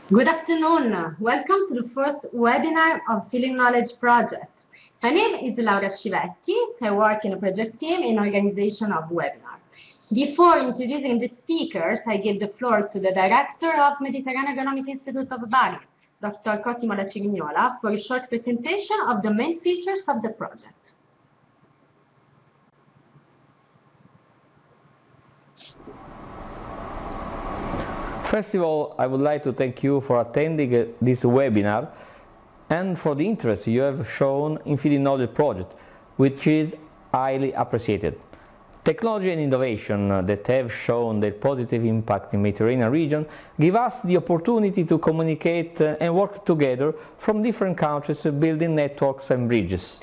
Good afternoon. Welcome to the first webinar of Feeling Knowledge project. My name is Laura Scivetti. I work in a project team in organization of webinar. Before introducing the speakers, I give the floor to the director of Mediterranean Economic Institute of Bari, Dr. Cosimo La Cigignola, for a short presentation of the main features of the project. First of all, I would like to thank you for attending this webinar and for the interest you have shown in Feeling Knowledge project, which is highly appreciated. Technology and innovation that have shown their positive impact in the Mediterranean region give us the opportunity to communicate and work together from different countries building networks and bridges.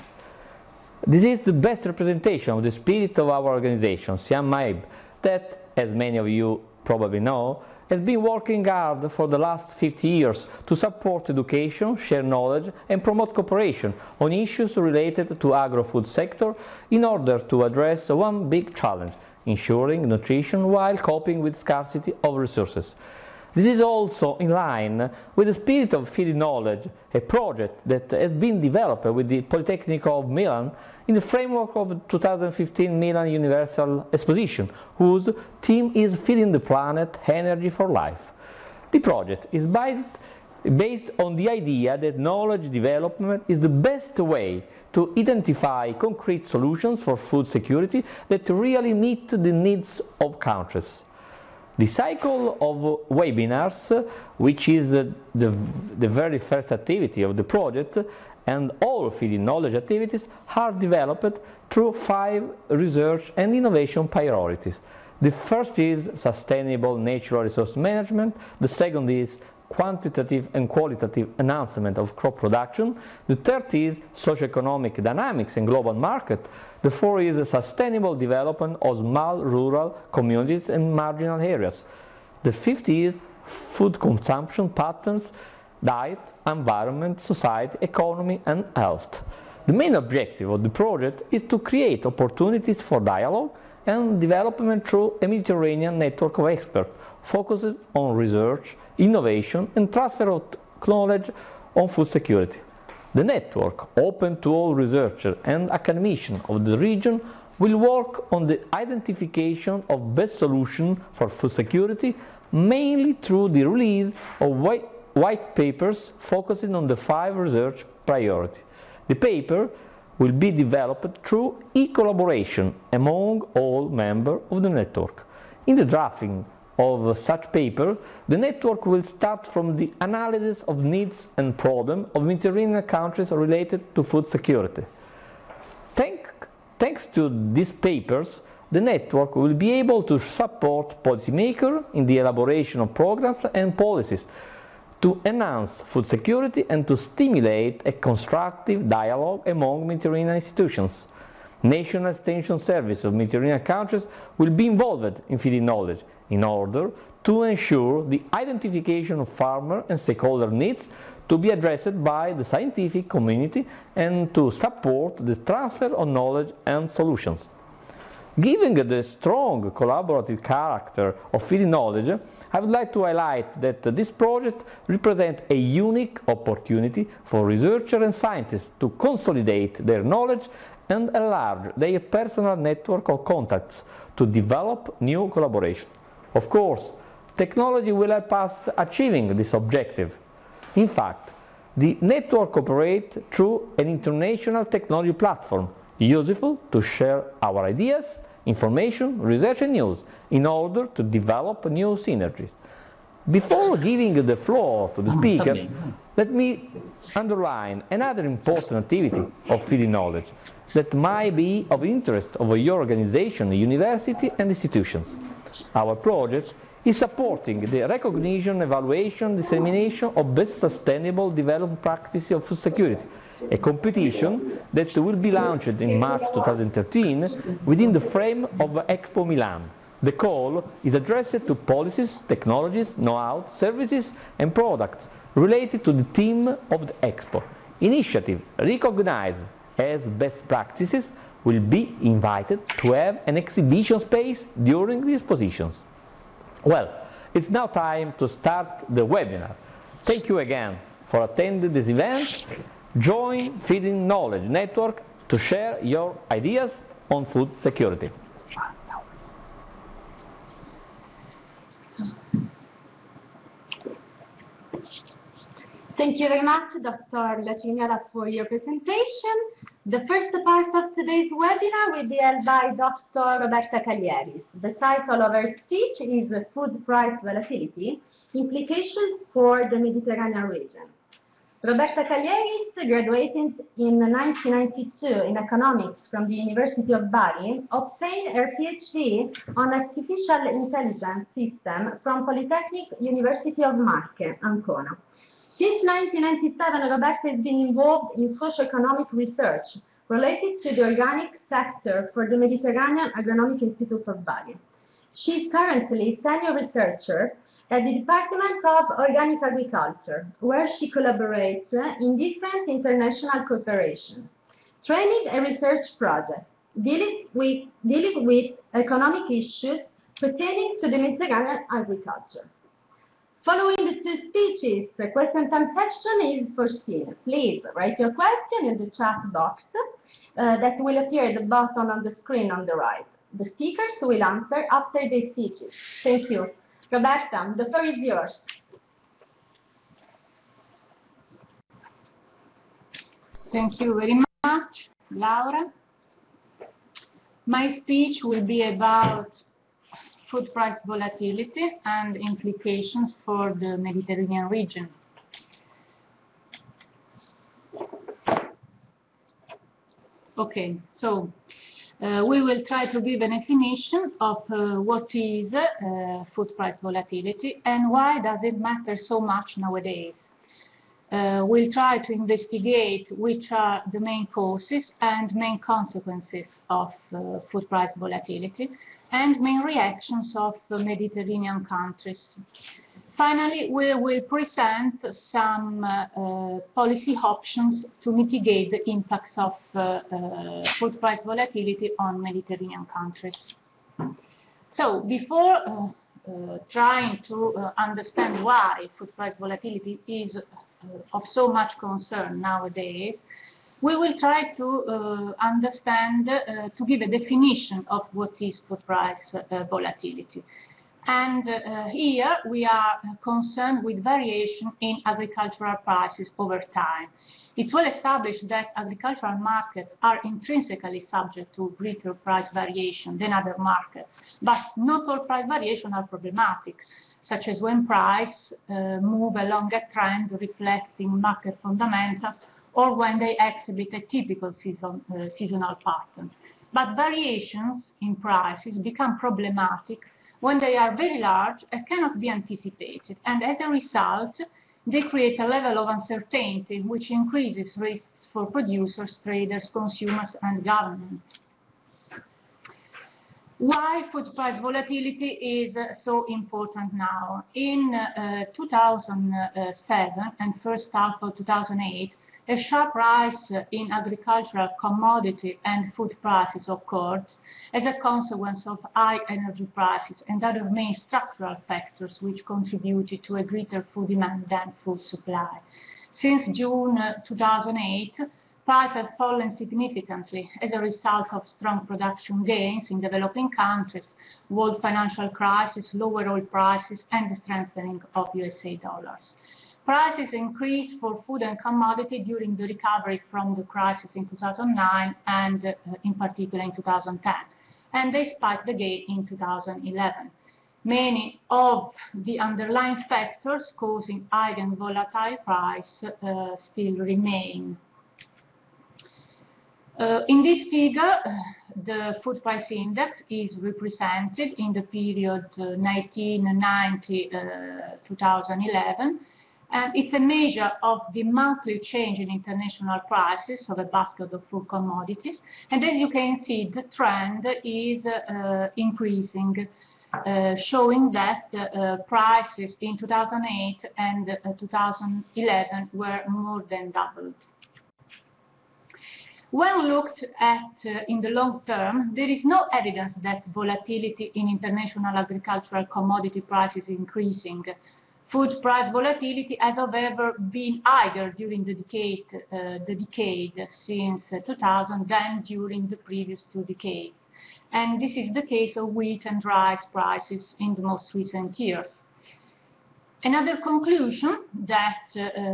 This is the best representation of the spirit of our organization, MAIB, that, as many of you probably know, has been working hard for the last 50 years to support education, share knowledge and promote cooperation on issues related to agro-food sector in order to address one big challenge, ensuring nutrition while coping with scarcity of resources. This is also in line with the spirit of Feeling Knowledge, a project that has been developed with the Polytechnic of Milan in the framework of the 2015 Milan Universal Exposition, whose theme is Feeding the Planet, Energy for Life. The project is based on the idea that knowledge development is the best way to identify concrete solutions for food security that really meet the needs of countries. The cycle of webinars, which is the very first activity of the project, and all Feeling Knowledge activities are developed through 5 research and innovation priorities. The first is sustainable natural resource management, the second is quantitative and qualitative enhancement of crop production, the third is socioeconomic dynamics and global market, the fourth is sustainable development of small rural communities and marginal areas, the fifth is food consumption patterns, diet, environment, society, economy and health. The main objective of the project is to create opportunities for dialogue and development through a Mediterranean network of experts focused on research, innovation and transfer of knowledge on food security. The network, open to all researchers and academicians of the region, will work on the identification of best solutions for food security, mainly through the release of white papers focusing on the 5 research priorities. The paper will be developed through e-collaboration among all members of the network. In the drafting of such paper, the network will start from the analysis of needs and problems of Mediterranean countries related to food security. Thanks to these papers, the network will be able to support policymakers in the elaboration of programs and policies to enhance food security and to stimulate a constructive dialogue among Mediterranean institutions. National Extension Service of Mediterranean countries will be involved in Feeding Knowledge in order to ensure the identification of farmer and stakeholder needs to be addressed by the scientific community and to support the transfer of knowledge and solutions. Given the strong collaborative character of Feeding Knowledge, I would like to highlight that this project represents a unique opportunity for researchers and scientists to consolidate their knowledge and enlarge their personal network of contacts to develop new collaboration. Of course, technology will help us achieving this objective. In fact, the network operates through an international technology platform, useful to share our ideas, information, research and news in order to develop new synergies. Before giving the floor to the speakers, let me underline another important activity of Feeding Knowledge that might be of interest of your organization, university and institutions. Our project is supporting the recognition, evaluation, dissemination of best sustainable development practices of food security, a competition that will be launched in March 2013 within the frame of Expo Milan. The call is addressed to policies, technologies, know-how, services and products related to the theme of the Expo. Initiatives recognized as best practices will be invited to have an exhibition space during the expositions. Well, it's now time to start the webinar. Thank you again for attending this event. Join Feeding Knowledge Network to share your ideas on food security. Thank you very much, Dr. Lacignola, for your presentation. The first part of today's webinar will be held by Dr. Roberta Callieris. The title of her speech is Food Price Volatility, Implications for the Mediterranean Region. Roberta Callieris graduated in 1992 in economics from the University of Bari, obtained her PhD on artificial intelligence system from Polytechnic University of Marche, Ancona. Since 1997, Roberta has been involved in socio-economic research related to the organic sector for the Mediterranean Agronomic Institute of Bari. She is currently senior researcher at the Department of Organic Agriculture, where she collaborates in different international corporations, training a research project dealing with economic issues pertaining to the Mediterranean agriculture. Following the two speeches, the question time session is foreseen. Please write your question in the chat box that will appear at the bottom of the screen on the right. The speakers will answer after their speeches. Thank you. Roberta, the floor is yours. Thank you very much, Laura. My speech will be about food price volatility and implications for the Mediterranean region. Okay, so we will try to give a definition of what is food price volatility and why does it matter so much nowadays. We'll try to investigate which are the main causes and main consequences of food price volatility and main reactions of the Mediterranean countries. Finally, we will present some policy options to mitigate the impacts of food price volatility on Mediterranean countries. So, before trying to understand why food price volatility is of so much concern nowadays, we will try to understand, to give a definition of what is food price volatility. And here we are concerned with variation in agricultural prices over time. It's well established that agricultural markets are intrinsically subject to greater price variation than other markets, but not all price variations are problematic, such as when prices move along a trend reflecting market fundamentals or when they exhibit a typical seasonal pattern. But variations in prices become problematic when they are very large and cannot be anticipated, and as a result, they create a level of uncertainty which increases risks for producers, traders, consumers, and government. Why food price volatility is so important now? In 2007 and first half of 2008, a sharp rise in agricultural commodity and food prices occurred as a consequence of high energy prices and other main structural factors which contributed to a greater food demand than food supply. Since June 2008, prices have fallen significantly as a result of strong production gains in developing countries, world financial crisis, lower oil prices, and the strengthening of USA dollars. Prices increased for food and commodity during the recovery from the crisis in 2009 and in particular in 2010, and they spiked again in 2011. Many of the underlying factors causing high and volatile price still remain. In this figure, the food price index is represented in the period 1990-2011. And it's a measure of the monthly change in international prices of a basket of food commodities. And as you can see, the trend is increasing, showing that prices in 2008 and 2011 were more than doubled. When looked at in the long term, there is no evidence that volatility in international agricultural commodity prices is increasing. Food price volatility has, however, been higher during the decade since 2000 than during the previous 2 decades. And this is the case of wheat and rice prices in the most recent years. Another conclusion that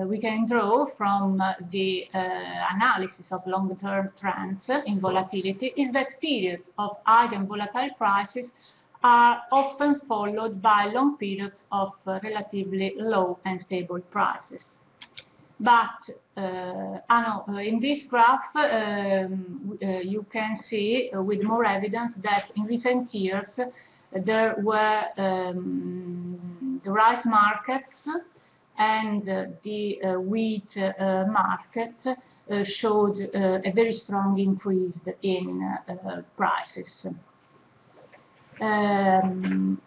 we can draw from the analysis of longer-term trends in volatility is that periods of high and volatile prices are often followed by long periods of relatively low and stable prices. But in this graph, you can see with more evidence that in recent years there were the rice markets and the wheat market showed a very strong increase in prices.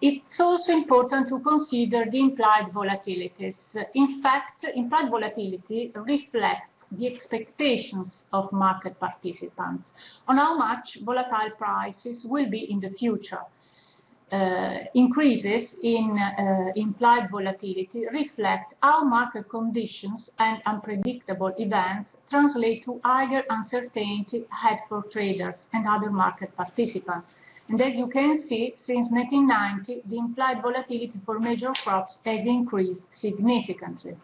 It's also important to consider the implied volatilities. In fact, implied volatility reflects the expectations of market participants on how much volatile prices will be in the future. Increases in implied volatility reflect how market conditions and unpredictable events translate to higher uncertainty ahead for traders and other market participants. And as you can see, since 1990, the implied volatility for major crops has increased significantly.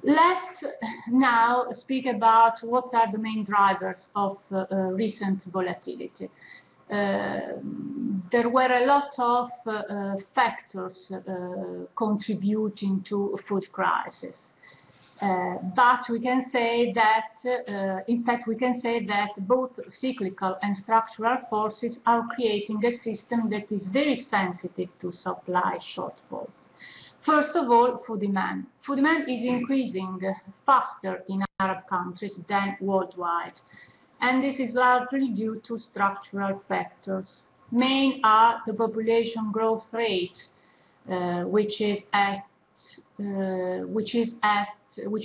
Let's now speak about what are the main drivers of recent volatility. There were a lot of factors contributing to food crisis. But we can say that, in fact, we can say that both cyclical and structural forces are creating a system that is very sensitive to supply shortfalls. First of all, food demand. Food demand is increasing faster in Arab countries than worldwide. And this is largely due to structural factors. Main are the population growth rate, which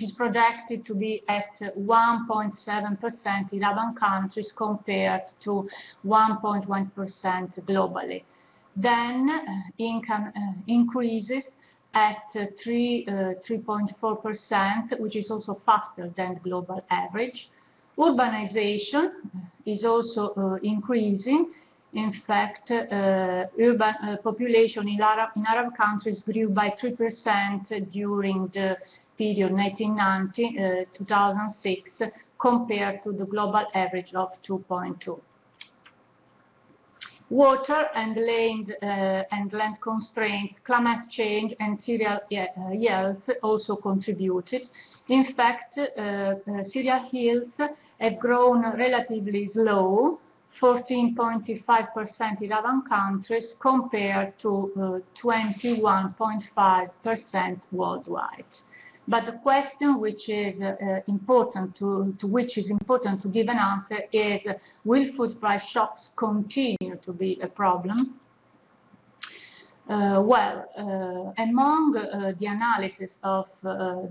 is projected to be at 1.7% in Arab countries compared to 1.1% globally. Then income increases at 3.4%, which is also faster than the global average. Urbanization is also increasing. In fact, urban population in Arab countries grew by 3% during the period 1990-2006 compared to the global average of 2.2. Water and land constraints, climate change, and cereal yields also contributed. In fact, cereal yields have grown relatively slow, 14.5% in Arab countries compared to 21.5% worldwide. But the question which is important to give an answer is, will food price shocks continue to be a problem? Among the analysis of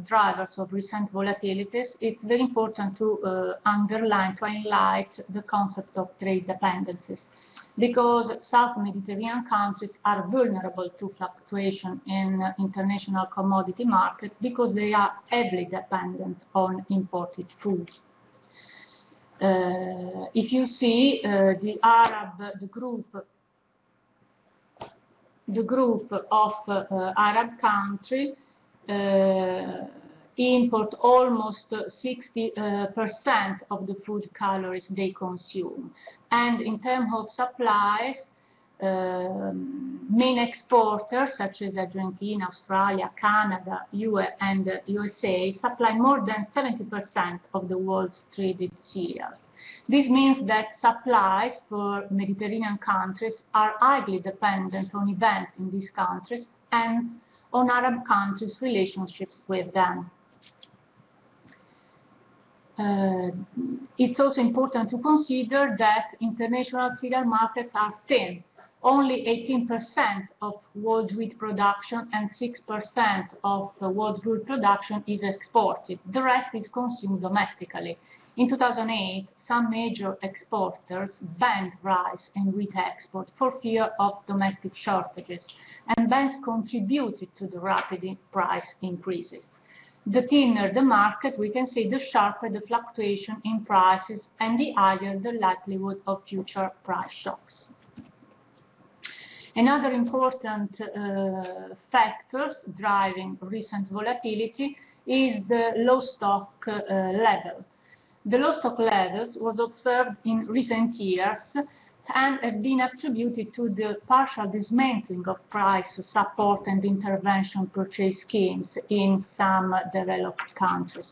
drivers of recent volatilities, it's very important to highlight the concept of trade dependencies, because South Mediterranean countries are vulnerable to fluctuation in international commodity markets because they are heavily dependent on imported foods. If you see the group of Arab countries import almost 60% of the food calories they consume. And in terms of supplies, main exporters such as Argentina, Australia, Canada, UE, and USA supply more than 70% of the world's traded cereals. This means that supplies for Mediterranean countries are highly dependent on events in these countries and on Arab countries' relationships with them. It's also important to consider that international cereal markets are thin. Only 18% of world wheat production and 6% of world food production is exported. The rest is consumed domestically. In 2008, some major exporters banned rice and wheat export for fear of domestic shortages, and bans contributed to the rapid price increases. The thinner the market, we can say, the sharper the fluctuation in prices and the higher the likelihood of future price shocks. Another important factor driving recent volatility is the low stock level. The low stock levels was observed in recent years and have been attributed to the partial dismantling of price support and intervention purchase schemes in some developed countries,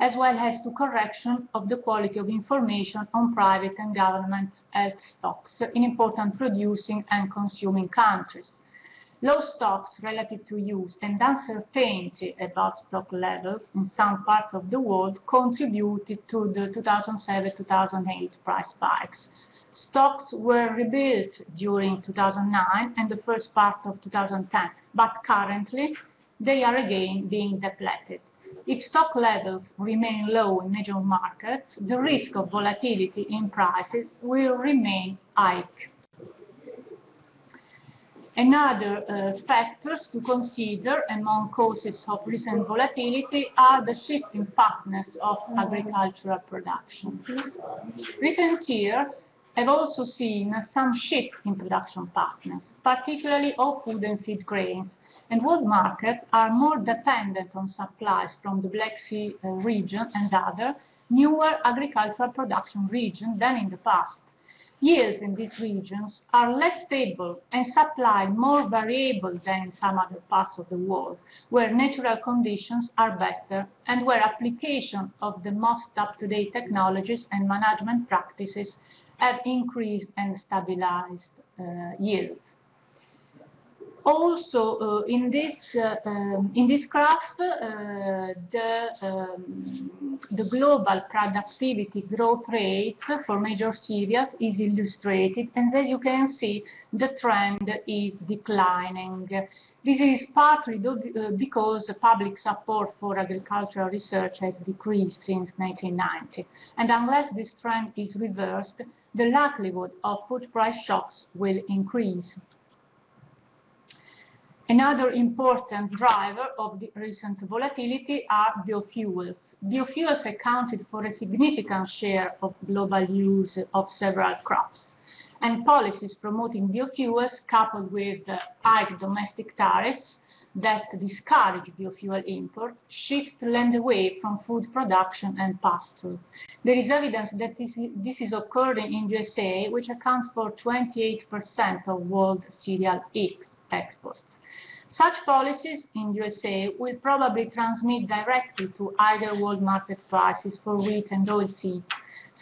as well as to correction of the quality of information on private and government health stocks in important producing and consuming countries. Low stocks relative to use and uncertainty about stock levels in some parts of the world contributed to the 2007-2008 price spikes. Stocks were rebuilt during 2009 and the first part of 2010, but currently they are again being depleted. If stock levels remain low in major markets, the risk of volatility in prices will remain high. Another factors to consider among causes of recent volatility are the shifting patterns of agricultural production. Recent years have also seen some shift in production patterns, particularly of food and feed grains, and world markets are more dependent on supplies from the Black Sea region and other newer agricultural production regions than in the past. Yields in these regions are less stable and supply more variable than in some other parts of the world, where natural conditions are better and where application of the most up-to-date technologies and management practices have increased and stabilized yields. Also, in this graph, the global productivity growth rate for major cereals is illustrated, and as you can see, the trend is declining. This is partly because public support for agricultural research has decreased since 1990, and unless this trend is reversed, the likelihood of food price shocks will increase. Another important driver of the recent volatility are biofuels. Biofuels accounted for a significant share of global use of several crops, and policies promoting biofuels coupled with high domestic tariffs that discourage biofuel imports shift land away from food production and pass-through. There is evidence that this is occurring in USA, which accounts for 28% of world cereal exports. Such policies in USA will probably transmit directly to higher world market prices for wheat and oilseed.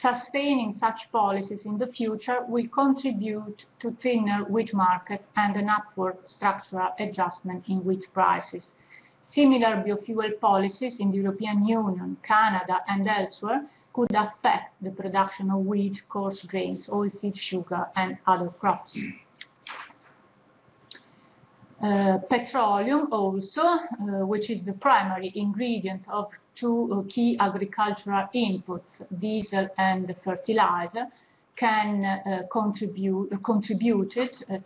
Sustaining such policies in the future will contribute to thinner wheat market and an upward structural adjustment in wheat prices. Similar biofuel policies in the European Union, Canada, and elsewhere could affect the production of wheat, coarse grains, oilseed, sugar, and other crops. Petroleum also, which is the primary ingredient of two key agricultural inputs, diesel and fertilizer, can contribute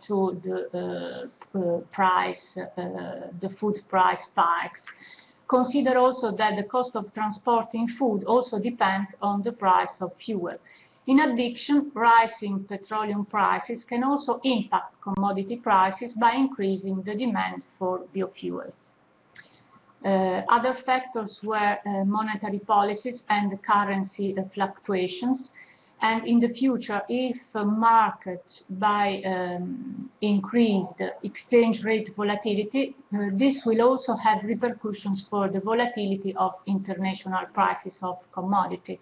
to the food price spikes. Consider also that the cost of transporting food also depends on the price of fuel. In addition, rising petroleum prices can also impact commodity prices by increasing the demand for biofuels. Other factors were monetary policies and currency fluctuations. And in the future, if markets by increased exchange rate volatility, this will also have repercussions for the volatility of international prices of commodity.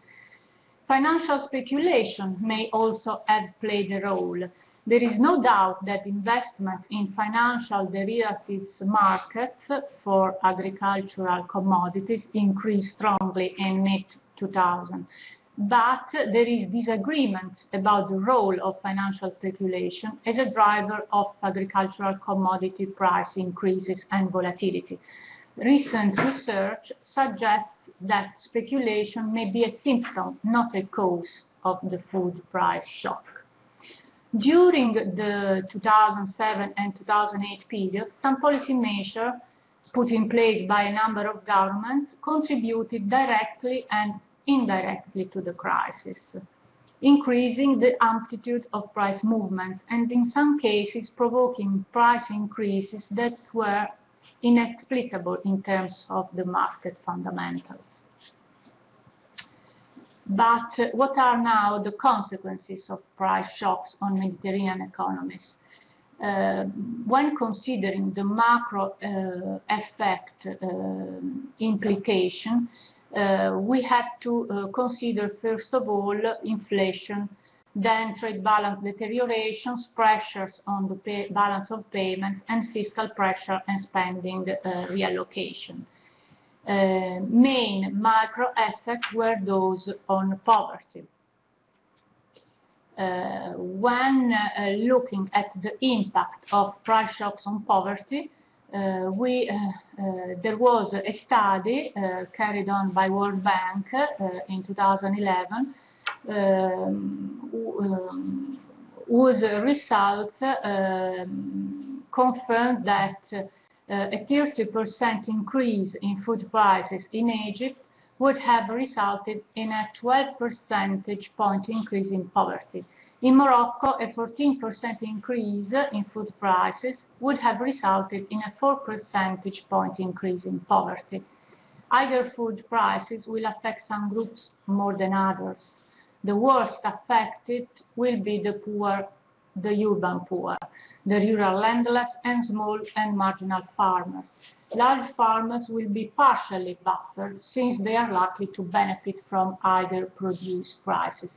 Financial speculation may also have played a role. There is no doubt that investment in financial derivatives markets for agricultural commodities increased strongly in mid-2000. But there is disagreement about the role of financial speculation as a driver of agricultural commodity price increases and volatility. Recent research suggests that speculation may be a symptom, not a cause of the food price shock. During the 2007 and 2008 period, some policy measures put in place by a number of governments contributed directly and indirectly to the crisis, increasing the amplitude of price movements and in some cases provoking price increases that were inexplicable in terms of the market fundamentals. But what are now the consequences of price shocks on Mediterranean economies? When considering the macro effect implication, we have to consider first of all inflation, then trade balance deteriorations, pressures on the balance of payments, and fiscal pressure and spending reallocation. Main macro effects were those on poverty. When looking at the impact of price shocks on poverty, there was a study carried on by World Bank in 2011 whose result confirmed that a 30% increase in food prices in Egypt would have resulted in a 12 percentage point increase in poverty. In Morocco, a 14% increase in food prices would have resulted in a 4 percentage point increase in poverty. Higher food prices will affect some groups more than others. The worst affected will be the poor, the urban poor, the rural landless and small and marginal farmers. Large farmers will be partially buffered since they are likely to benefit from higher produce prices.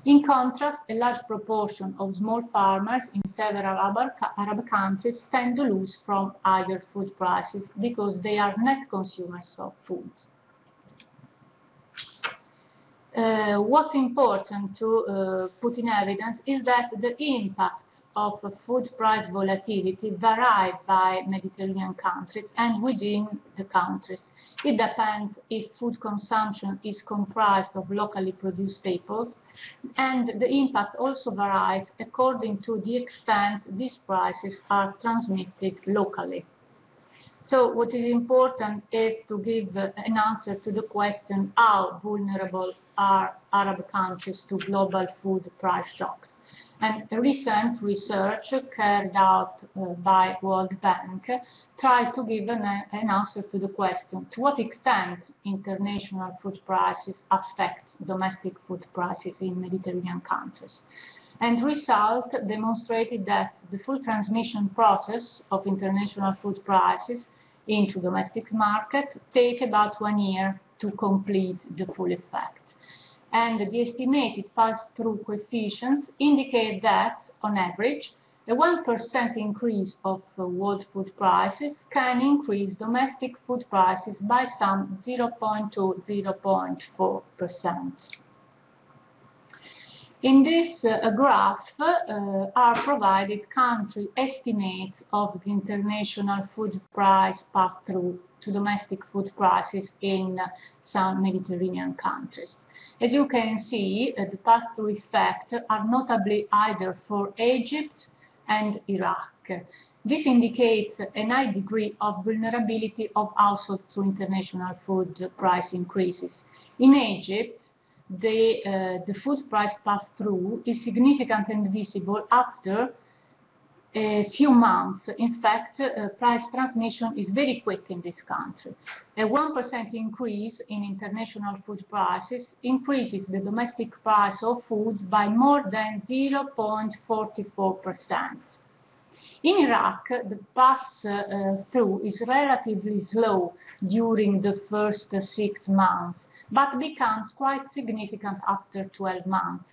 In contrast, a large proportion of small farmers in several Arab countries tend to lose from higher food prices because they are net consumers of food. What's important to put in evidence is that the impact of food price volatility varies by Mediterranean countries and within the countries. It depends if food consumption is comprised of locally produced staples, and the impact also varies according to the extent these prices are transmitted locally. So what is important is to give an answer to the question, how vulnerable are Arab countries to global food price shocks? And a recent research carried out by World Bank tried to give an answer to the question, to what extent international food prices affect domestic food prices in Mediterranean countries. And result demonstrated that the full transmission process of international food prices into domestic markets take about 1 year to complete the full effect. And the estimated pass-through coefficients indicate that, on average, a 1% increase of world food prices can increase domestic food prices by some 0.2 to 0.4%. In this graph are provided country estimates of the international food price pass-through to domestic food prices in some Mediterranean countries. As you can see, the pass-through effects are notably higher for Egypt and Iraq. This indicates a high degree of vulnerability of households to international food price increases. In Egypt, the food price pass-through is significant and visible after a few months. In fact, price transmission is very quick in this country. A 1% increase in international food prices increases the domestic price of food by more than 0.44%. In Iraq, the pass-through is relatively slow during the first 6 months, but becomes quite significant after 12 months.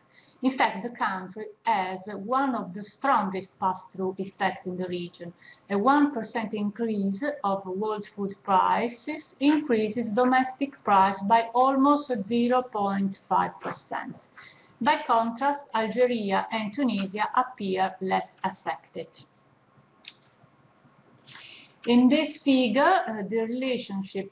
In fact, the country has one of the strongest pass-through effects in the region. A 1% increase of world food prices increases domestic price by almost 0.5%. By contrast, Algeria and Tunisia appear less affected. In this figure, the relationship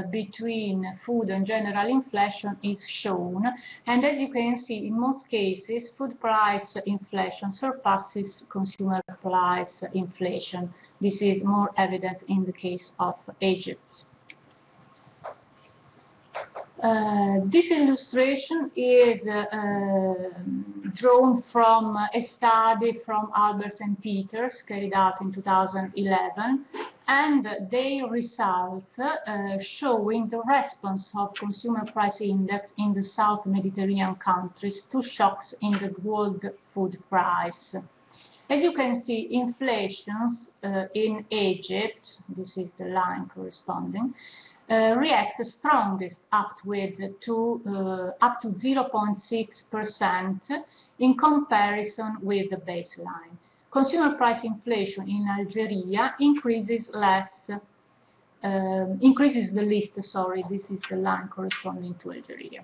between food and general inflation is shown, and as you can see, in most cases, food price inflation surpasses consumer price inflation. This is more evident in the case of Egypt. This illustration is drawn from a study from Albers and Peters carried out in 2011, and their results showing the response of consumer price index in the South Mediterranean countries to shocks in the world food price. As you can see, inflations in Egypt, this is the line corresponding, react the strongest up to 0.6% in comparison with the baseline. Consumer price inflation in Algeria increases the least, sorry, this is the line corresponding to Algeria.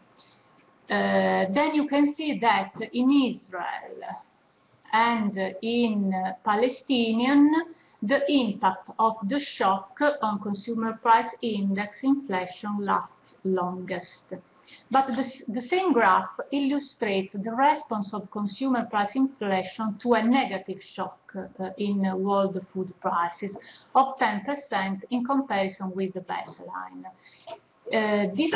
Then you can see that in Israel and in Palestinian, the impact of the shock on consumer price index inflation lasts longest. But the same graph illustrates the response of consumer price inflation to a negative shock in world food prices of 10% in comparison with the baseline. This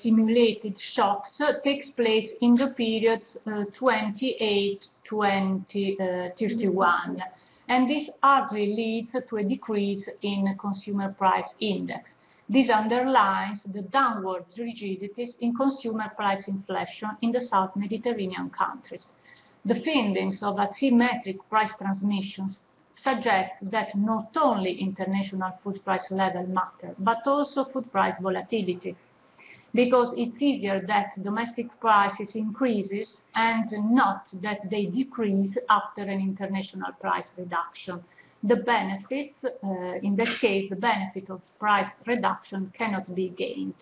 simulated shocks takes place in the periods 28-2031. And this hardly leads to a decrease in consumer price index. This underlines the downward rigidities in consumer price inflation in the South Mediterranean countries. The findings of asymmetric price transmissions suggest that not only international food price level matter, but also food price volatility, because it's easier that domestic prices increases and not that they decrease after an international price reduction. The benefits, in that case, the benefit of price reduction cannot be gained.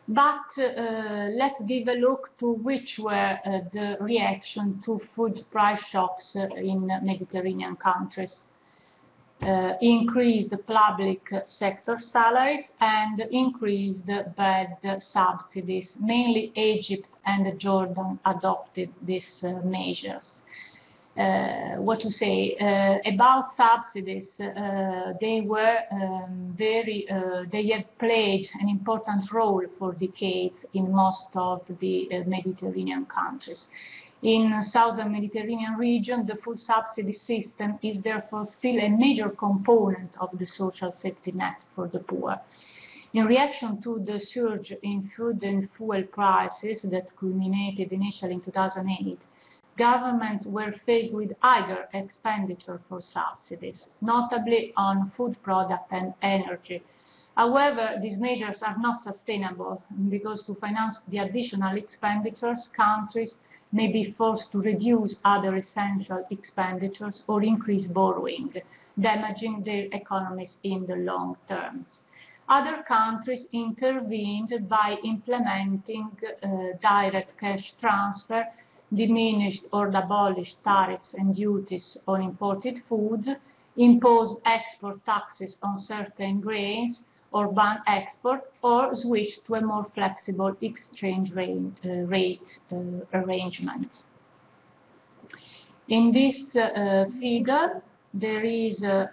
But let's give a look to which were the reaction to food price shocks in Mediterranean countries. Increased public sector salaries and increased bed subsidies. Mainly Egypt and Jordan adopted these measures. What to say about subsidies? They were they have played an important role for decades in most of the Mediterranean countries. In southern Mediterranean region, the food subsidy system is therefore still a major component of the social safety net for the poor. In reaction to the surge in food and fuel prices that culminated initially in 2008, governments were faced with higher expenditure for subsidies, notably on food products and energy. However, these measures are not sustainable because to finance the additional expenditures, countries may be forced to reduce other essential expenditures or increase borrowing, damaging their economies in the long term. Other countries intervened by implementing direct cash transfer, diminished or abolished tariffs and duties on imported foods, imposed export taxes on certain grains, or ban export, or switch to a more flexible exchange rate arrangement. In this figure, there is a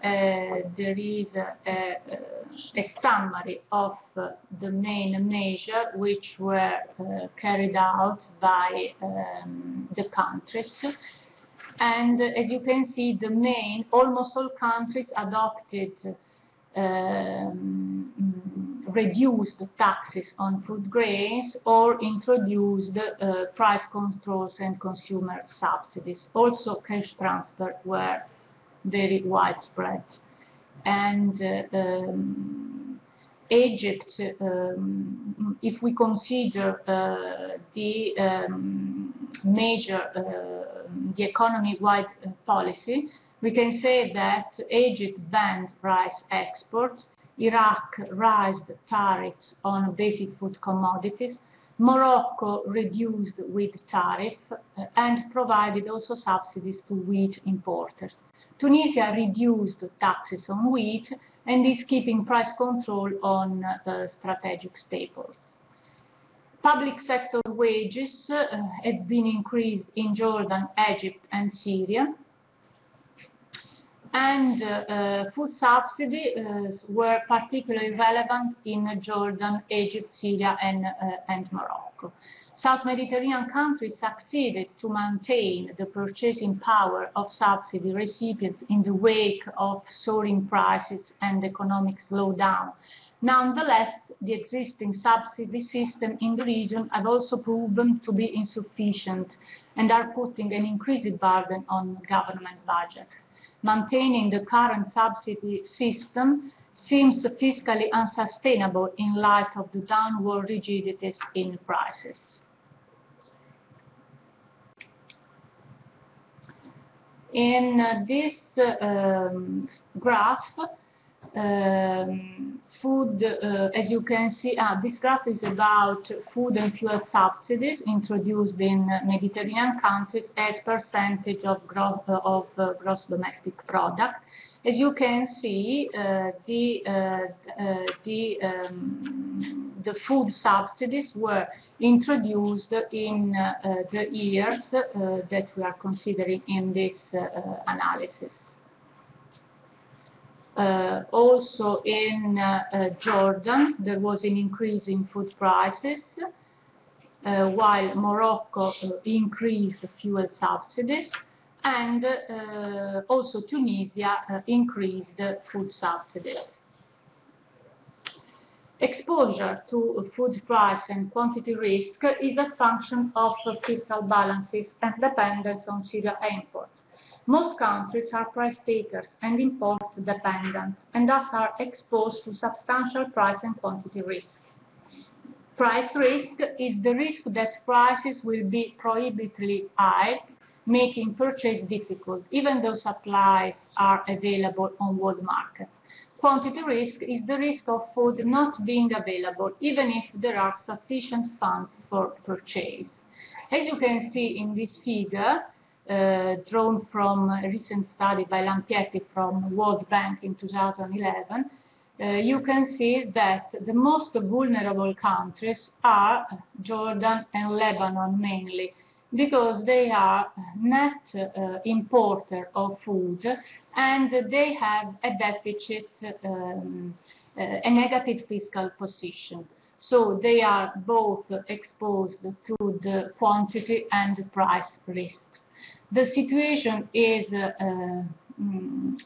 summary of the main measures which were carried out by the countries. And as you can see, almost all countries adopted reduced taxes on food grains or introduced price controls and consumer subsidies. Also, cash transfer were very widespread. And Egypt, if we consider the economy-wide policy, we can say that Egypt banned rice exports, Iraq raised tariffs on basic food commodities, Morocco reduced wheat tariff and provided also subsidies to wheat importers. Tunisia reduced taxes on wheat and is keeping price control on strategic staples. Public sector wages have been increased in Jordan, Egypt, and Syria. And food subsidies were particularly relevant in Jordan, Egypt, Syria, and Morocco. South Mediterranean countries succeeded to maintain the purchasing power of subsidy recipients in the wake of soaring prices and economic slowdown. Nonetheless, the existing subsidy system in the region have also proven to be insufficient and are putting an increased burden on government budgets. Maintaining the current subsidy system seems fiscally unsustainable in light of the downward rigidities in prices. In this graph, food, as you can see, this graph is about food and fuel subsidies introduced in Mediterranean countries as percentage of gross domestic product. As you can see, the food subsidies were introduced in the years that we are considering in this analysis. Also in Jordan, there was an increase in food prices, while Morocco increased fuel subsidies, and also Tunisia increased food subsidies. Exposure to food price and quantity risk is a function of fiscal balances and dependence on Syria imports. Most countries are price takers and import dependent, and thus are exposed to substantial price and quantity risk. Price risk is the risk that prices will be prohibitively high, making purchase difficult, even though supplies are available on world market. Quantity risk is the risk of food not being available, even if there are sufficient funds for purchase. As you can see in this figure, drawn from a recent study by Lampietti from World Bank in 2011, you can see that the most vulnerable countries are Jordan and Lebanon mainly, because they are net importer of food and they have a deficit, a negative fiscal position. So they are both exposed to the quantity and price risks. The situation is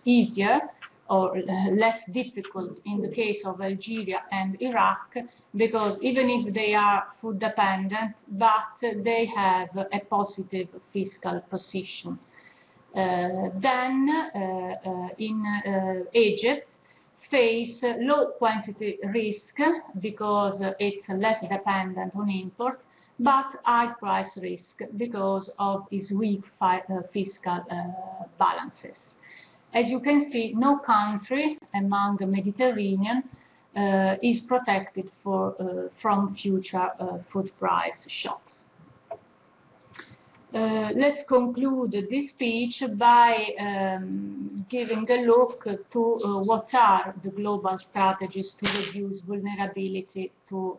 easier or less difficult in the case of Algeria and Iraq, because even if they are food dependent, but they have a positive fiscal position. Then in Egypt face low quantity risk because it's less dependent on imports, but high price risk because of its weak fiscal balances. As you can see, no country among the Mediterranean is protected from future food price shocks. Let's conclude this speech by giving a look to what are the global strategies to reduce vulnerability to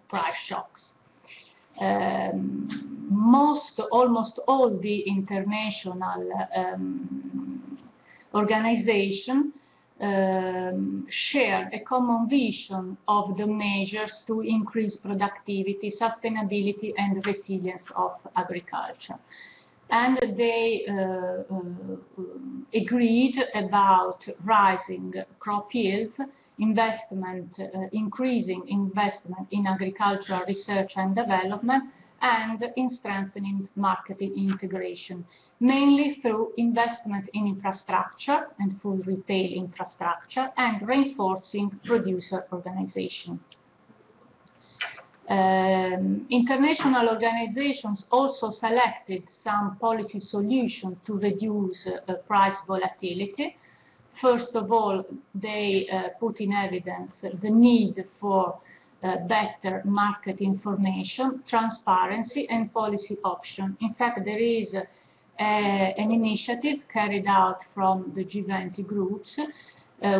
price shocks. Almost all the international organizations share a common vision of the measures to increase productivity, sustainability, and resilience of agriculture. And they agreed about rising crop yields, increasing investment in agricultural research and development, and in strengthening marketing integration, mainly through investment in infrastructure and food retail infrastructure, and reinforcing producer organization. International organizations also selected some policy solutions to reduce price volatility. First of all, they put in evidence the need for better market information, transparency, and policy option. In fact, there is an initiative carried out from the G20 groups,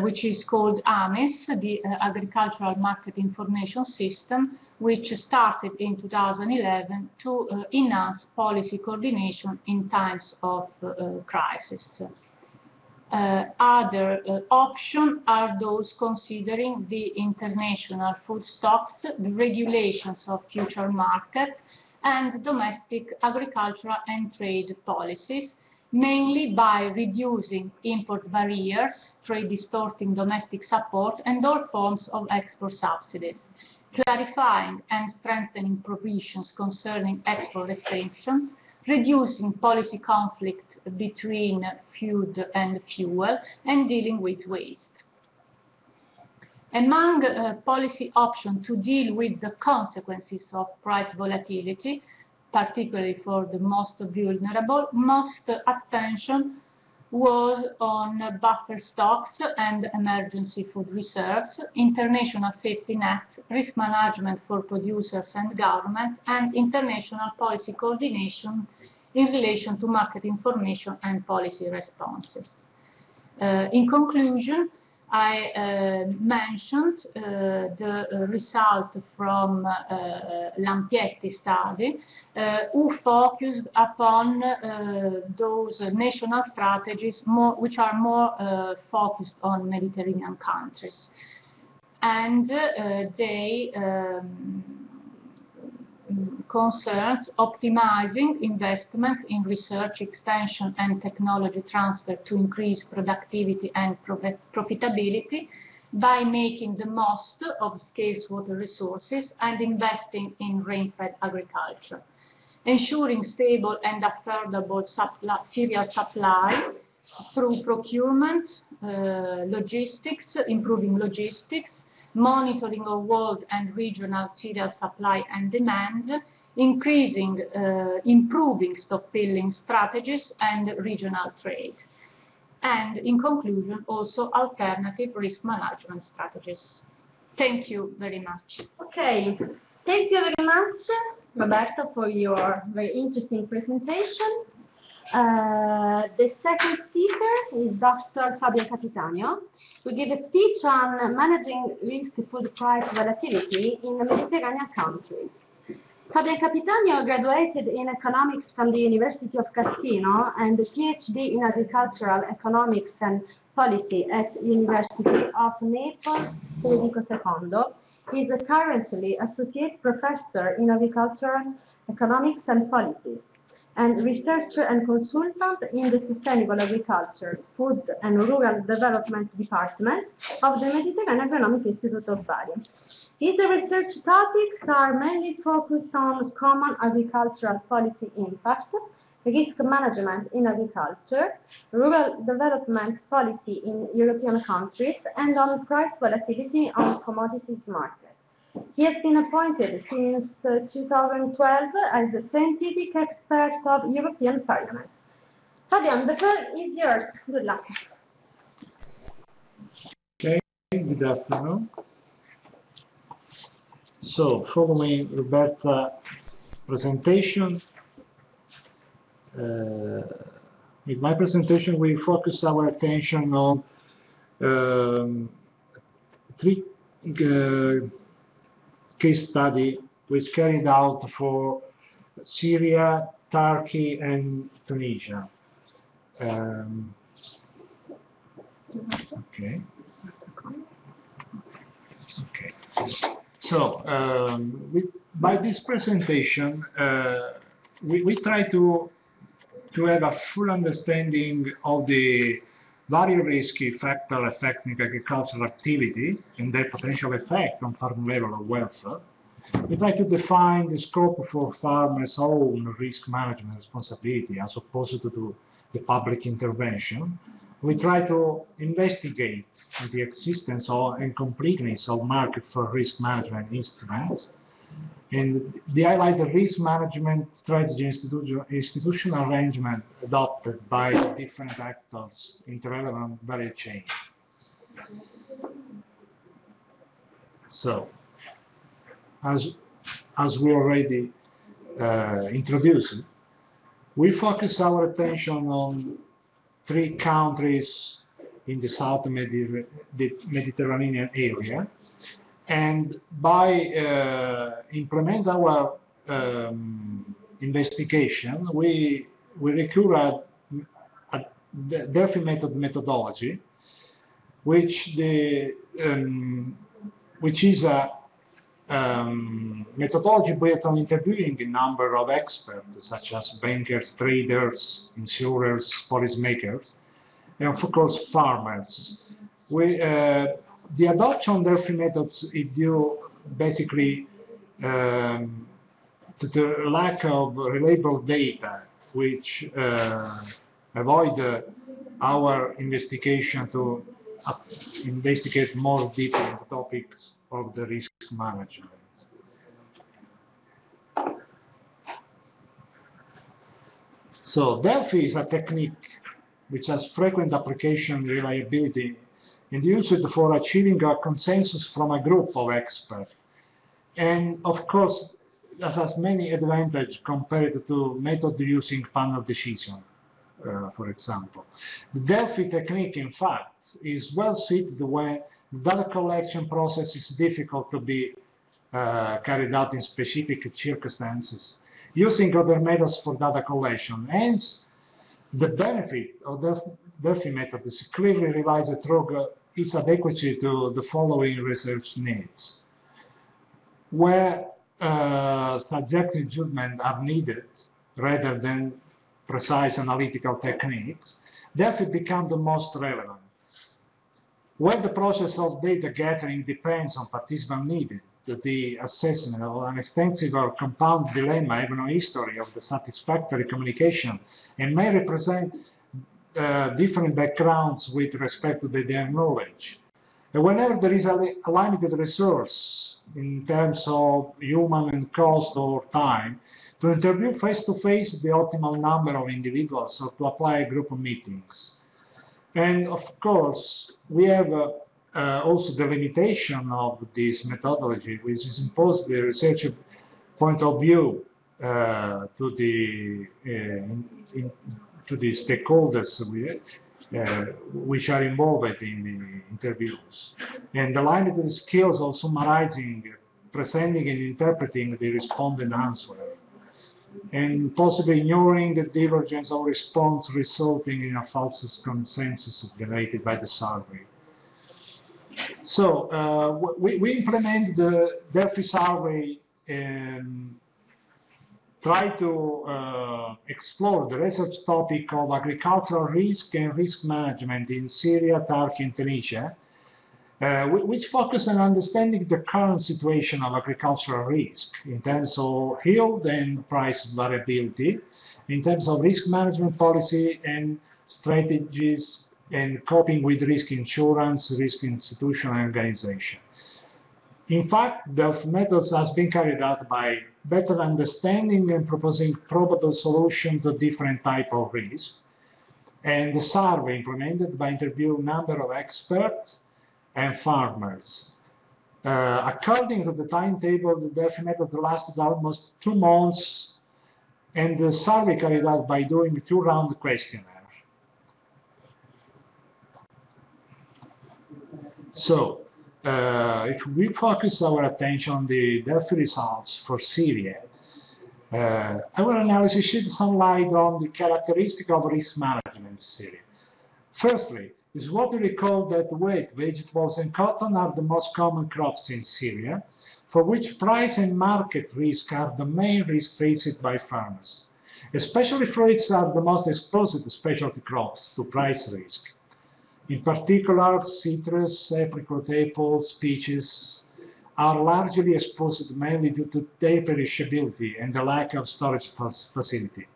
which is called AMIS, the Agricultural Market Information System, which started in 2011 to enhance policy coordination in times of crisis. Other options are those considering the international food stocks, the regulations of future markets, and domestic agricultural and trade policies, mainly by reducing import barriers, trade distorting domestic support, and all forms of export subsidies, clarifying and strengthening provisions concerning export restrictions, reducing policy conflict between food and fuel, and dealing with waste. Among policy options to deal with the consequences of price volatility, particularly for the most vulnerable, most attention was on buffer stocks and emergency food reserves, international safety net, risk management for producers and governments, and international policy coordination in relation to market information and policy responses. In conclusion, I mentioned the result from Lampietti study, who focused upon those national strategies which are more focused on Mediterranean countries. And they concerns optimizing investment in research, extension, and technology transfer to increase productivity and profitability by making the most of scarce water resources and investing in rain-fed agriculture, ensuring stable and affordable cereal supply through procurement, logistics, improving logistics, monitoring of world and regional cereal supply and demand, improving stock-filling strategies and regional trade. And in conclusion, also alternative risk management strategies. Thank you very much. Okay, thank you very much, Roberta, for your very interesting presentation. The second speaker is Dr. Fabian Capitanio, who gave a speech on managing risk food price volatility in the Mediterranean countries. Fabian Capitanio graduated in economics from the University of Cassino and a PhD in agricultural economics and policy at University of Naples, Federico II. He is currently associate professor in agricultural economics and policy, and researcher and consultant in the Sustainable Agriculture, Food and Rural Development Department of the Mediterranean Economic Institute of Bari. His research topics are mainly focused on common agricultural policy impact, risk management in agriculture, rural development policy in European countries, and on price volatility on commodities markets. He has been appointed since 2012 as the scientific expert of European Parliament. Fabian, the floor is yours. Good luck. Okay, good afternoon. So, following Roberta's presentation, with my presentation we focus our attention on three case study which carried out for Syria, Turkey, and Tunisia. Okay. So, by this presentation, we try to have a full understanding of the various risky factors affecting agricultural activity and their potential effect on farm level of welfare. We try to define the scope for farmers' own risk management responsibility as opposed to the public intervention. We try to investigate the existence and completeness of market for risk management instruments, and they highlight the risk management strategy institutional arrangement adopted by different actors in the relevant value chain. So, as we already introduced, we focus our attention on 3 countries in the South Mediterranean area, and by implement our investigation, we recur at the Delphi methodology, which is a methodology based on interviewing a number of experts, such as bankers, traders, insurers, policymakers, and of course farmers. The adoption of Delphi methods is due basically to the lack of reliable data, which avoid our investigation to investigate more deeply the topics of the risk management. So Delphi is a technique which has frequent application reliability and used for achieving a consensus from a group of experts. And of course, it has many advantages compared to method using panel decision, for example. The Delphi technique, in fact, is well suited when the data collection process is difficult to be carried out in specific circumstances, using other methods for data collection. Hence, the benefit of the Delphi method is clearly realized through its adequacy to the following research needs. Where subjective judgment are needed rather than precise analytical techniques, Delphi becomes the most relevant. Where the process of data gathering depends on participant needed, the assessment of an extensive or compound dilemma have no history of the satisfactory communication and may represent different backgrounds with respect to their knowledge. And whenever there is a limited resource in terms of human and cost or time, to interview face-to-face the optimal number of individuals or to apply group meetings. And of course, we have also the limitation of this methodology, which is imposed the research point of view to the stakeholders which are involved in the interviews. And the limited skills of summarizing, presenting and interpreting the respondent answer, and possibly ignoring the divergence of response resulting in a false consensus generated by the survey. So we implement the Delphi survey and try to explore the research topic of agricultural risk and risk management in Syria, Turkey, and Tunisia, which focus on understanding the current situation of agricultural risk in terms of yield and price variability, in terms of risk management policy and strategies, and coping with risk insurance, risk institution, and organization. In fact, the methods has been carried out by better understanding and proposing probable solutions to different types of risk, and the survey implemented by interviewing a number of experts and farmers. According to the timetable, the Delphi method lasted almost 2 months, and the survey carried out by doing a 2-round questionnaire. So, if we focus our attention on the Delphi results for Syria, our analysis sheds some light on the characteristic of risk management in Syria. Firstly, is what we recall that wheat, vegetables, and cotton are the most common crops in Syria, for which price and market risk are the main risk faced by farmers. Especially fruits are the most exposed to specialty crops to price risk. In particular, citrus, apricot, apples, peaches are largely exposed mainly due to their perishability and the lack of storage facility.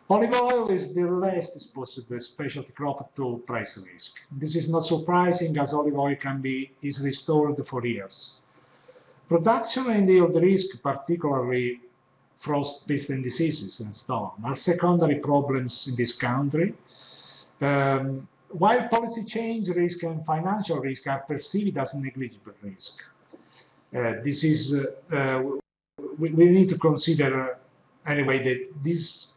Olive oil is the least exposed to the specialty crop to price risk. This is not surprising, as olive oil can be easily stored for years. Production and yield risk, particularly frost, pest, and diseases and so on, are secondary problems in this country. While policy change risk and financial risk are perceived as negligible risk. This is we need to consider anyway that this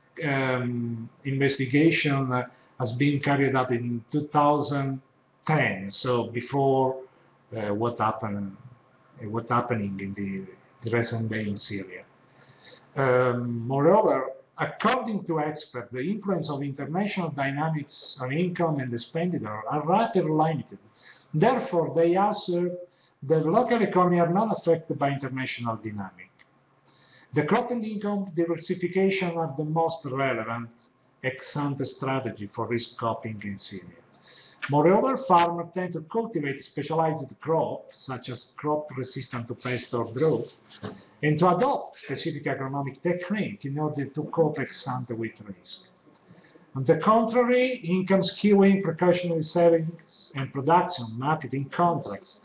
investigation has been carried out in 2010, so before what's happening in the recent day in Syria. Moreover, according to experts, the influence of international dynamics on income and expenditure are rather limited. Therefore, they assert that local economies are not affected by international dynamics. The crop and income diversification are the most relevant ex-ante strategy for risk coping in Syria. Moreover, farmers tend to cultivate specialized crops, such as crops resistant to pest or drought, and to adopt specific agronomic technique in order to cope ex-ante with risk. On the contrary, income skewing, precautionary savings, and production marketing contracts,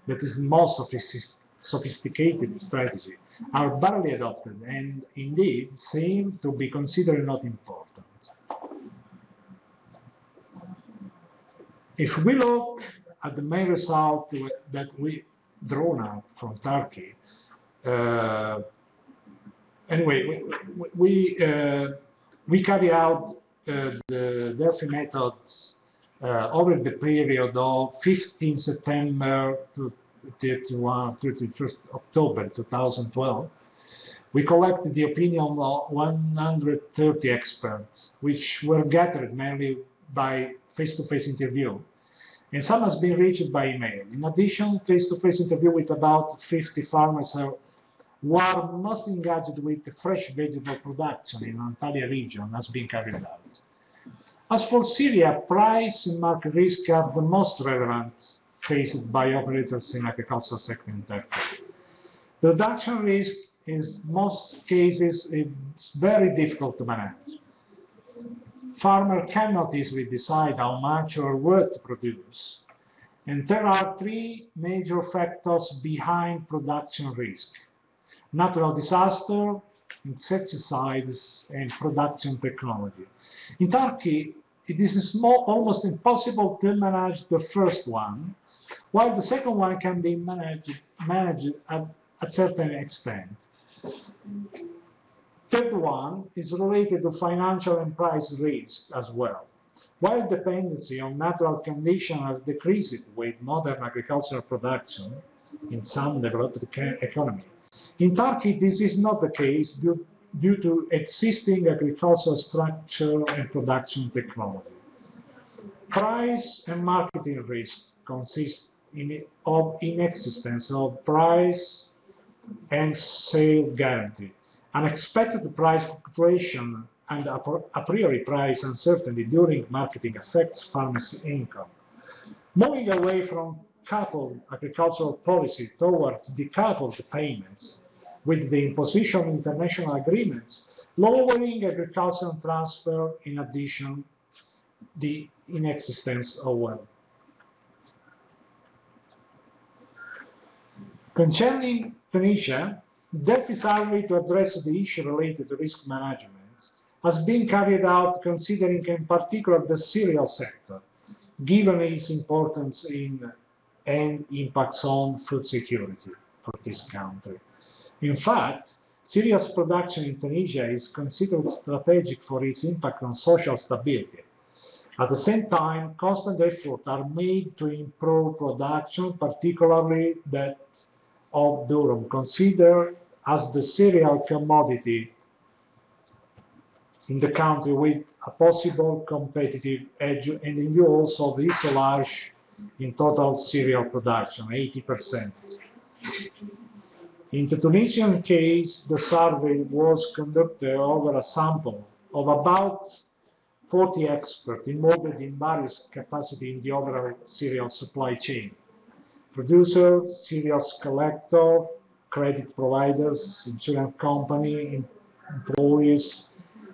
that is the most sophisticated strategy, are barely adopted and indeed seem to be considered not important. If we look at the main result that we drawn out from Turkey, anyway, we carry out the Delphi methods over the period of 15 September to 31st October 2012. We collected the opinion of 130 experts, which were gathered mainly by face-to-face interview, and some has been reached by email. In addition, face-to-face interview with about 50 farmers who are most engaged with the fresh vegetable production in Antalya region has been carried out. As for Syria, price and market risk are the most relevant faced by operators in agricultural sector in Turkey. Production risk in most cases is very difficult to manage. Farmer cannot easily decide how much or what to produce. And there are three major factors behind production risk: natural disaster, insecticides, and production technology. In Turkey, it is almost impossible to manage the first one, while the second one can be managed at a certain extent. Third one is related to financial and price risk as well. While dependency on natural conditions has decreased with modern agricultural production in some developed economies, in Turkey this is not the case due to existing agricultural structure and production technology. Price and marketing risk consist of inexistence of price and sale guarantee. Unexpected price fluctuation and a priori price uncertainty during marketing affects farmers' income. Moving away from coupled agricultural policy towards decoupled payments with the imposition of international agreements, lowering agricultural transfer in addition the inexistence of wealth. Concerning Tunisia, Delphi survey to address the issue related to risk management has been carried out considering in particular the cereal sector, given its importance and impacts on food security for this country. In fact, cereals production in Tunisia is considered strategic for its impact on social stability. At the same time, constant efforts are made to improve production, particularly that of durum, considered as the cereal commodity in the country with a possible competitive edge, and in view also of its large in total cereal production, 80%. In the Tunisian case, the survey was conducted over a sample of about 40 experts involved in various capacities in the overall cereal supply chain: producers, cereals collectors, credit providers, insurance company, employees,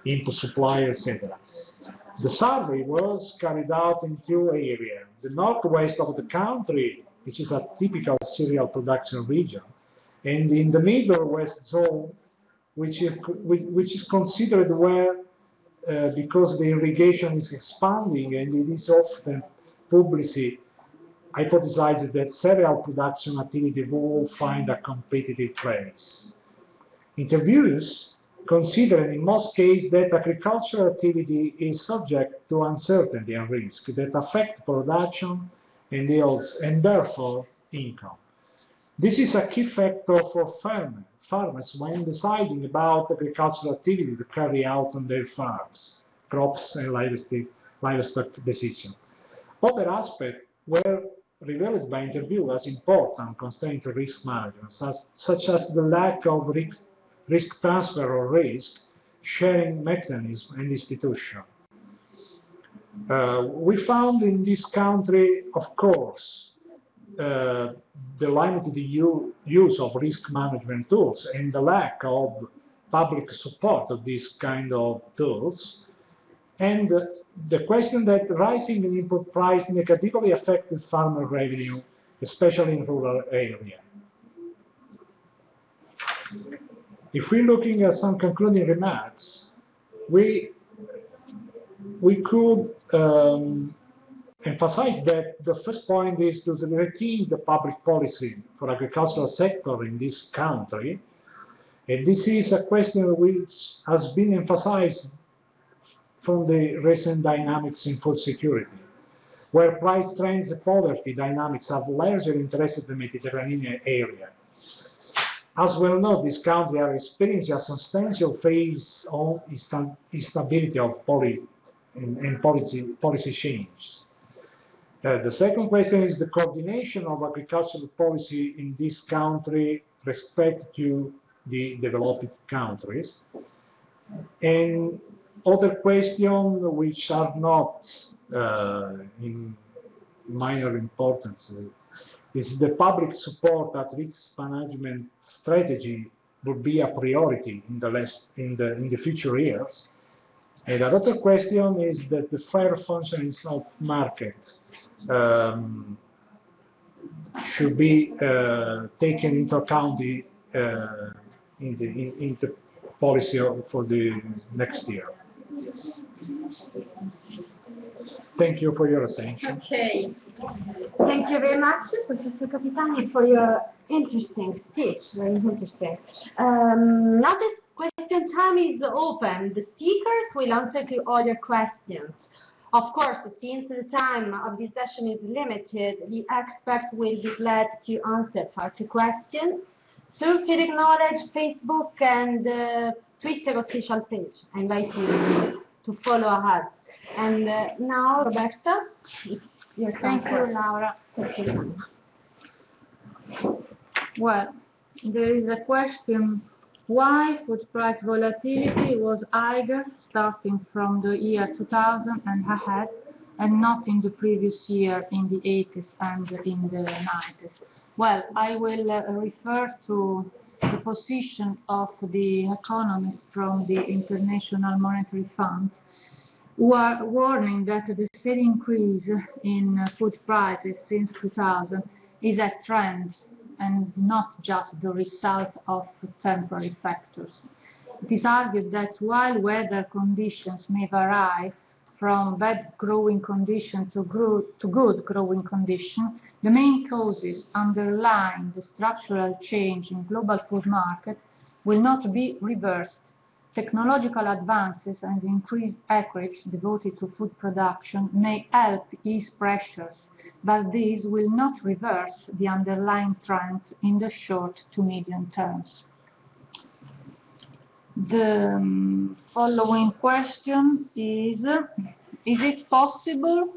input suppliers, etc. The survey was carried out in two areas: the northwest of the country, which is a typical cereal production region, and in the middle west zone, which is considered where, because the irrigation is expanding and it is often publicly hypothesized that cereal production activity will find a competitive place. Interviewers considered in most cases that agricultural activity is subject to uncertainty and risk that affect production and yields and therefore income. This is a key factor for farmers when deciding about agricultural activity to carry out on their farms, crops and livestock decisions. Other aspects were revealed by interviewers important concerning risk management, such as the lack of risk transfer or risk sharing mechanism and institution. We found in this country, of course, the limited use of risk management tools and the lack of public support of these kind of tools, and the question that rising input price negatively affected farmer revenue, especially in rural areas. If we're looking at some concluding remarks, we could emphasize that the first point is to retain the public policy for agricultural sector in this country, and this is a question which has been emphasized from the recent dynamics in food security, where price trends and poverty dynamics have largely interested the Mediterranean area. As well known, this country are experiencing a substantial phase of instability of policy change. The second question is the coordination of agricultural policy in this country respect to the developed countries. And other questions which are not in minor importance is the public support at risk management strategy would be a priority in the future years. And another question is that the fair functioning of market should be taken into account in the policy for the next year. Thank you for your attention. Okay. Thank you very much, Professor Capitanio, for your interesting speech. Very interesting. Now the question time is open. The speakers will answer to all your questions. Of course, since the time of this session is limited, the expert will be glad to answer 30 questions through Feeding Knowledge, Facebook, and Twitter official page. I invite you to follow us. And now, Roberta, it's your turn. Thank you, Laura. Well, there is a question: why food price volatility was higher starting from the year 2000 and ahead, and not in the previous year in the 80s and in the 90s? Well, I will refer to the position of the economists from the International Monetary Fund, who are warning that the steady increase in food prices since 2000 is a trend and not just the result of temporary factors. It is argued that while weather conditions may vary from bad growing condition to good growing condition, the main causes underlying the structural change in global food market will not be reversed. Technological advances and increased acreage devoted to food production may help ease pressures, but these will not reverse the underlying trends in the short to medium terms. The following question is it possible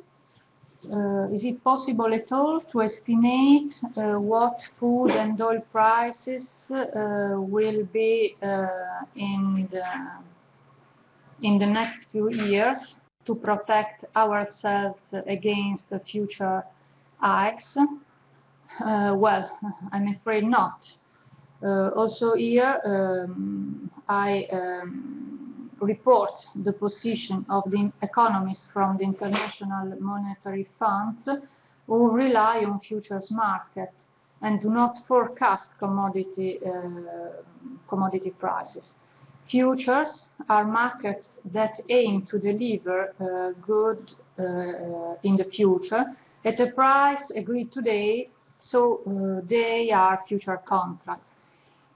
at all to estimate what food and oil prices will be in the next few years to protect ourselves against the future hikes? Well, I'm afraid not. Also here, I report the position of the economists from the International Monetary Fund, who rely on futures market and do not forecast commodity prices. Futures are markets that aim to deliver good in the future at a price agreed today, so they are future contracts.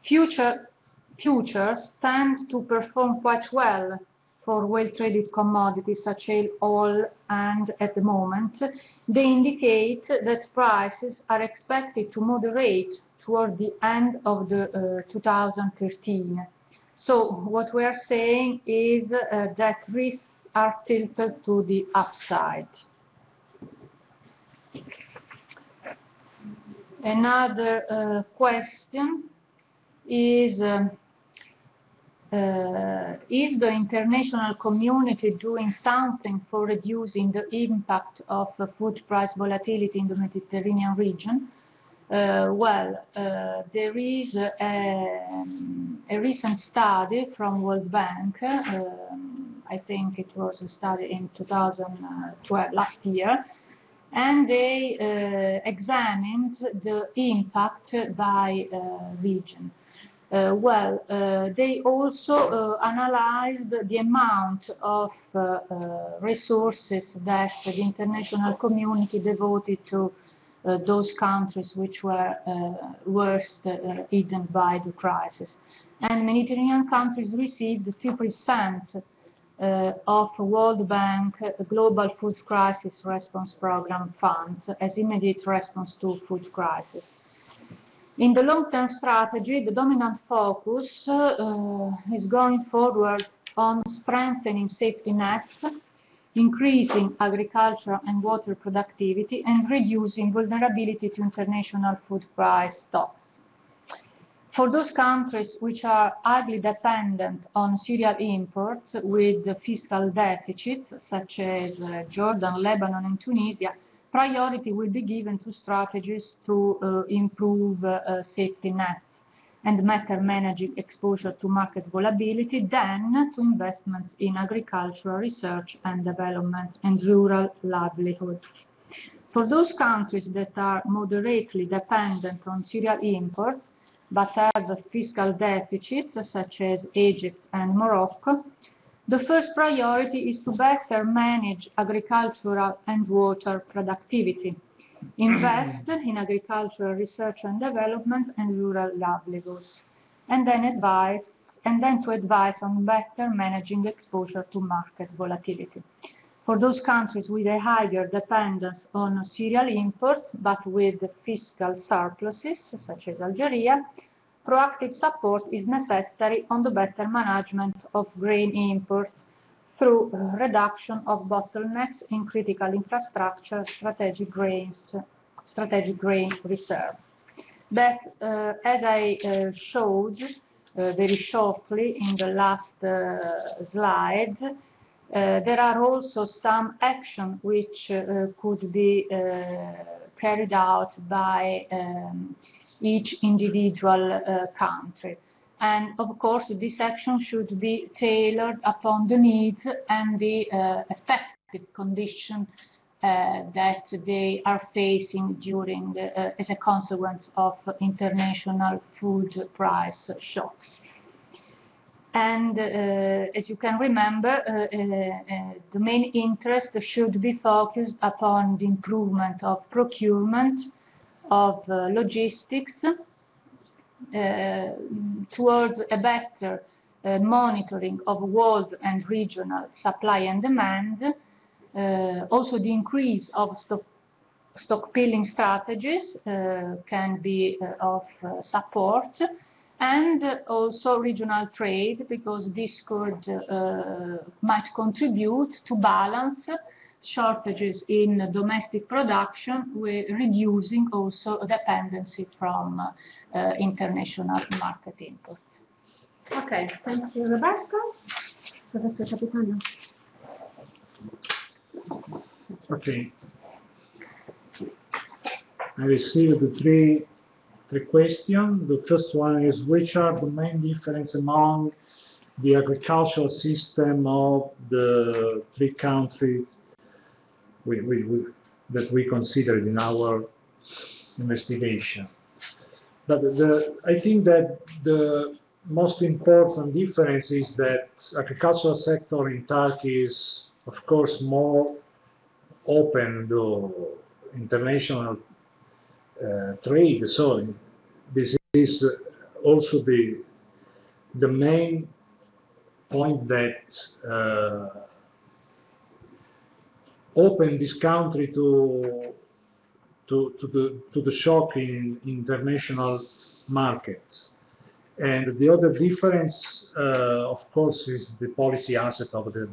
Futures tend to perform quite well for well-traded commodities such as oil, and at the moment they indicate that prices are expected to moderate toward the end of the 2013. So what we are saying is that risks are tilted to the upside. Another question is the international community doing something for reducing the impact of food price volatility in the Mediterranean region? There is a recent study from World Bank, I think it was a study in 2012, last year, and they examined the impact by region. They also analyzed the amount of resources that the international community devoted to those countries which were worst hit by the crisis. And Mediterranean countries received 3% of World Bank Global Food Crisis Response Program funds as immediate response to food crisis. In the long-term strategy, the dominant focus is going forward on strengthening safety nets, increasing agricultural and water productivity, and reducing vulnerability to international food price shocks. For those countries which are highly dependent on cereal imports with fiscal deficits, such as Jordan, Lebanon, and Tunisia, priority will be given to strategies to improve safety nets and better managing exposure to market volatility than to investments in agricultural research and development and rural livelihood. For those countries that are moderately dependent on cereal imports but have fiscal deficits, such as Egypt and Morocco, the first priority is to better manage agricultural and water productivity, invest in agricultural research and development and rural livelihoods, and then to advise on better managing exposure to market volatility. For those countries with a higher dependence on cereal imports but with fiscal surpluses, such as Algeria, proactive support is necessary on the better management of grain imports through reduction of bottlenecks in critical infrastructure, strategic grain reserves. But as I showed very shortly in the last slide, there are also some actions which could be carried out by each individual country. And of course, this action should be tailored upon the needs and the effective conditions that they are facing during as a consequence of international food price shocks. And as you can remember, the main interest should be focused upon the improvement of procurement, of logistics, towards a better monitoring of world and regional supply and demand, also the increase of stockpiling strategies can be of support, and also regional trade, because this might contribute to balance shortages in domestic production, with reducing also dependency from international market imports. Okay, thank you, Roberta. Professor Capitanio. Okay. I received three questions. The first one is, which are the main differences among the agricultural system of the three countries that we considered in our investigation? But I think that the most important difference is that agricultural sector in Turkey is, of course, more open to international trade. So this is also the main point that opened this country to the shock in international markets. And the other difference, of course, is the policy asset of the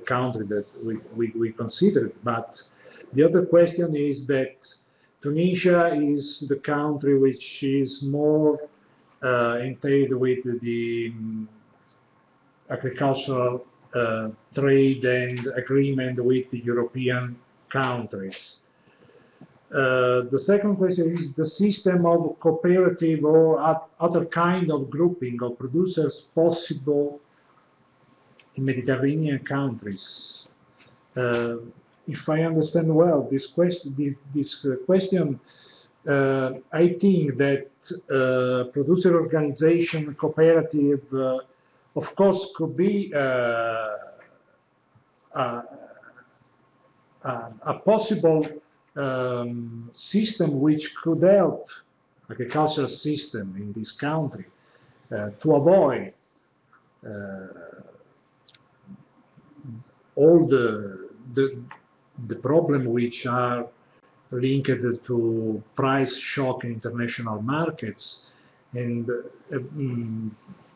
country that we considered. But the other question is that Tunisia is the country which is more entailed with the agricultural trade and agreement with the European countries. The second question is the system of cooperative or other kind of grouping of producers possible in Mediterranean countries. If I understand well this question, I think that producer organization cooperative, of course, could be a possible system which could help agricultural system in this country to avoid all the problems which are linked to price shock in international markets, and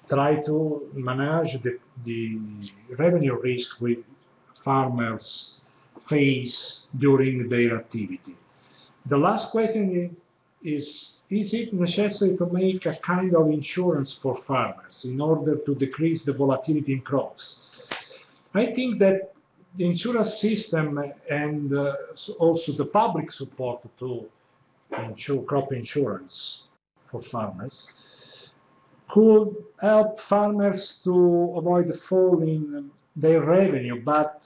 try to manage the revenue risk with farmers face during their activity. The last question is it necessary to make a kind of insurance for farmers in order to decrease the volatility in crops? I think that the insurance system and also the public support to ensure crop insurance for farmers could help farmers to avoid the fall in their revenue. But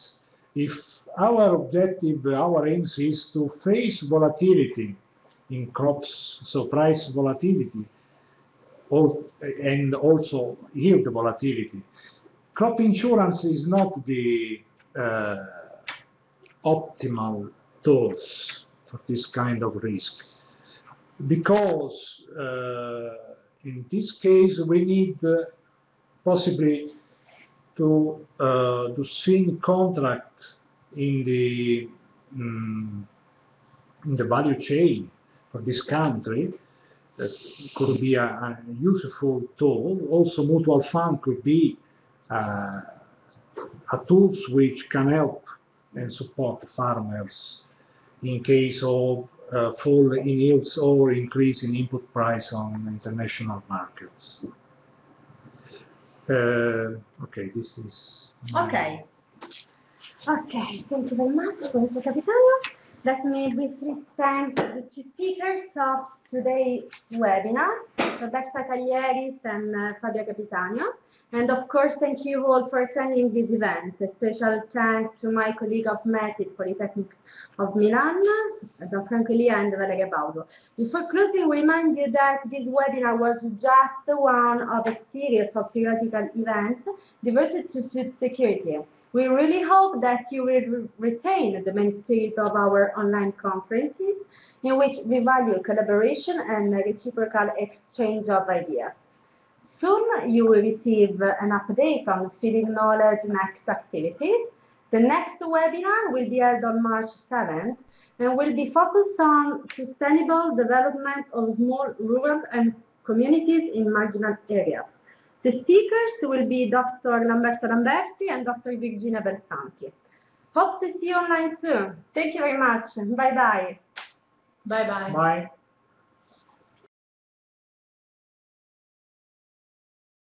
if our objective, our aim is to face volatility in crops, so price volatility, and also yield volatility, crop insurance is not the optimal tools for this kind of risk, because in this case we need possibly to sign contract in the value chain for this country. That could be a useful tool. Also, mutual fund could be a tools which can help and support farmers in case of fall in yields or increase in input price on international markets. Okay, this is... Okay. Okay, thank you very much, Mr. Capitanio. Let me briefly thank the two speakers of today's webinar, Roberta Callieris and Fabio Capitanio. And of course, thank you all for attending this event. A special thanks to my colleague of MEDIT, Polytechnic of Milan, Gianfranco Elia and Valeria Baudo. Before closing, we remind you that this webinar was just one of a series of theoretical events devoted to food security. We really hope that you will retain the main spirit of our online conferences, in which we value collaboration and reciprocal exchange of ideas. Soon you will receive an update on Feeding Knowledge next activities. The next webinar will be held on March 7th and will be focused on sustainable development of small rural and communities in marginal areas. The speakers will be Dr. Lamberto Lamberti and Dr. Virginia Belsanti. Hope to see you online soon. Thank you very much. Bye-bye. Bye-bye. Bye.